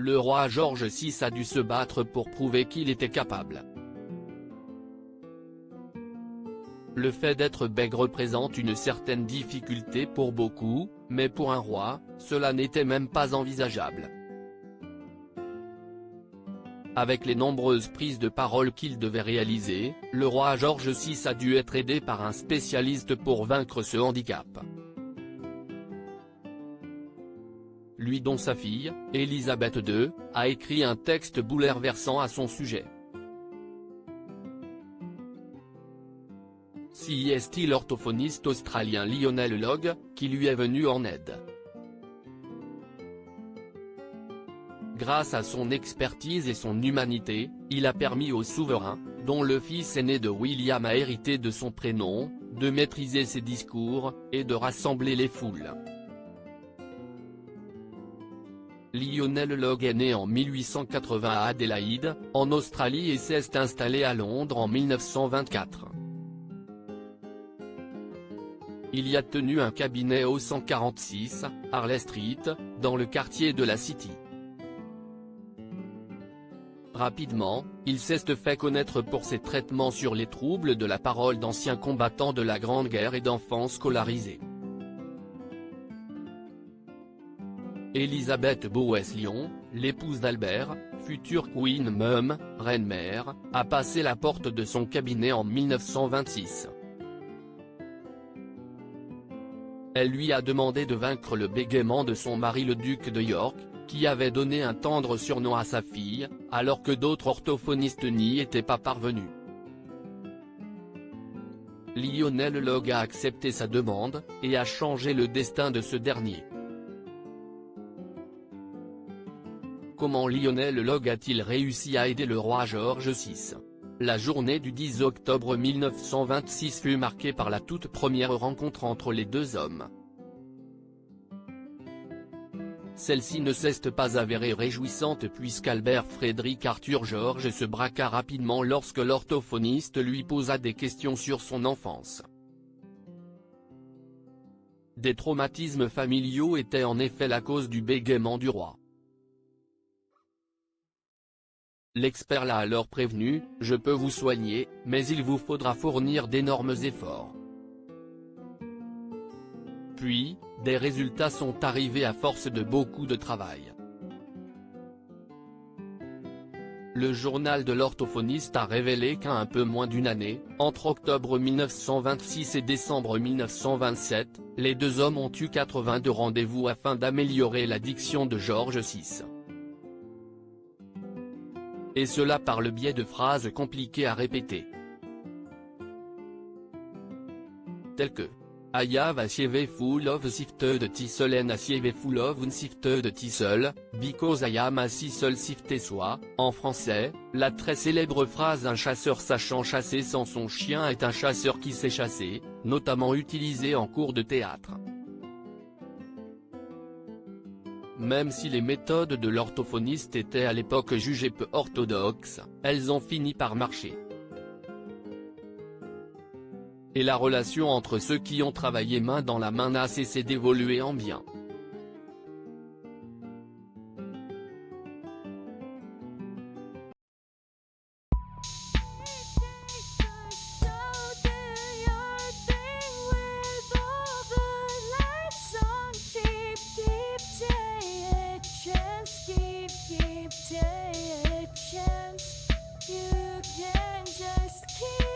le roi George VI a dû se battre pour prouver qu'il était capable. Le fait d'être bègue représente une certaine difficulté pour beaucoup, mais pour un roi, cela n'était même pas envisageable. Avec les nombreuses prises de parole qu'il devait réaliser, le roi George VI a dû être aidé par un spécialiste pour vaincre ce handicap. Lui dont sa fille, Élisabeth II, a écrit un texte bouleversant à son sujet. C'est l'orthophoniste australien Lionel Logue, qui lui est venu en aide. Grâce à son expertise et son humanité, il a permis au souverain, dont le fils aîné de William a hérité de son prénom, de maîtriser ses discours, et de rassembler les foules. Lionel Logue est né en 1880 à Adélaïde, en Australie et s'est installé à Londres en 1924. Il y a tenu un cabinet au 146, Harley Street, dans le quartier de la City. Rapidement, il s'est fait connaître pour ses traitements sur les troubles de la parole d'anciens combattants de la Grande Guerre et d'enfants scolarisés. Elisabeth Bowes-Lyon, l'épouse d'Albert, future Queen Mum, reine-mère, a passé la porte de son cabinet en 1926. Elle lui a demandé de vaincre le bégaiement de son mari le duc de York, qui avait donné un tendre surnom à sa fille, alors que d'autres orthophonistes n'y étaient pas parvenus. Lionel Logue a accepté sa demande, et a changé le destin de ce dernier. Comment Lionel Logue a-t-il réussi à aider le roi George VI? La journée du 10 octobre 1926 fut marquée par la toute première rencontre entre les deux hommes. Celle-ci ne s'est pas avérée réjouissante puisqu'Albert Frédéric Arthur George se braqua rapidement lorsque l'orthophoniste lui posa des questions sur son enfance. Des traumatismes familiaux étaient en effet la cause du bégaiement du roi. L'expert l'a alors prévenu, « Je peux vous soigner, mais il vous faudra fournir d'énormes efforts. » Puis, des résultats sont arrivés à force de beaucoup de travail. Le journal de l'orthophoniste a révélé qu'en un peu moins d'une année, entre octobre 1926 et décembre 1927, les deux hommes ont eu 82 rendez-vous afin d'améliorer la diction de George VI. Et cela par le biais de phrases compliquées à répéter. Telles que I have a sieve full of sifted thistle and a sieve full of unsifted thistle, because I am a thistle sifted soit, en français, la très célèbre phrase « Un chasseur sachant chasser sans son chien est un chasseur qui sait chasser », notamment utilisée en cours de théâtre. Même si les méthodes de l'orthophoniste étaient à l'époque jugées peu orthodoxes, elles ont fini par marcher. Et la relation entre ceux qui ont travaillé main dans la main n'a cessé d'évoluer en bien. You can just keep